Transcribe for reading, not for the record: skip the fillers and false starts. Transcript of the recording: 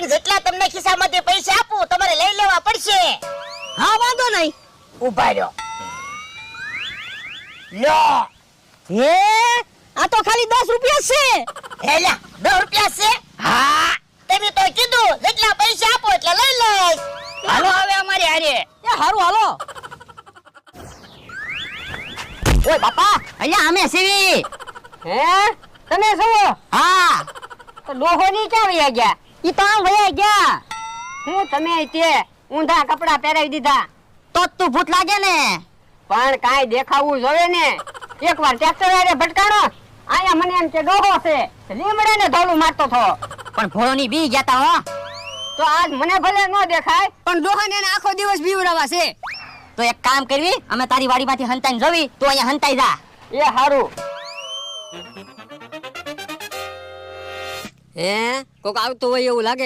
પણ જેટલા તમને ખિસ્સામાંથી પૈસા આપું તમારે લઈ લેવા પડશે. હા વાંધો નહીં. ઉભા રહ્યો. લો હે આ તો ખાલી 10 રૂપિયા છે. હેલા 10 રૂપિયા છે? હા તમે તો કીધું જેટલા પૈસા આપો એટલે લઈ લઈશ. હાલો હવે અમારી હારે. એ હારું હાલો. ઓય બાપા અહીંયા અમે સીવી. હે તમે શું? હા તો ડોહોની ક્યાં વયા ગયા? ઈ તો આમ વયા ગયા. હું તમે તે ઊંધા કપડા પહેરાવી દીધા. તો જ તું ભૂત લાગે ને. પણ કાંઈ દેખાવું જોવે ને. એકવાર ટ્રેક્ટર વાળે ભટકાણો, આયા મને એમ કે ડોહો છે, લીમડાને ધોલું મારતો થો. પણ ભોળોની બી ગયા તા હો. તો આજ મને ભલે ન દેખાય, પણ ડોહાને એને આખો દિવસ બીવડાવા છે. તો એક કામ કરવી, અમે તારી વાડીમાંથી હંતાઈને જોવી, તું અહીંયા હંતાઈ જા. એ હારું. હે કોક આવતું હોય એવું લાગે.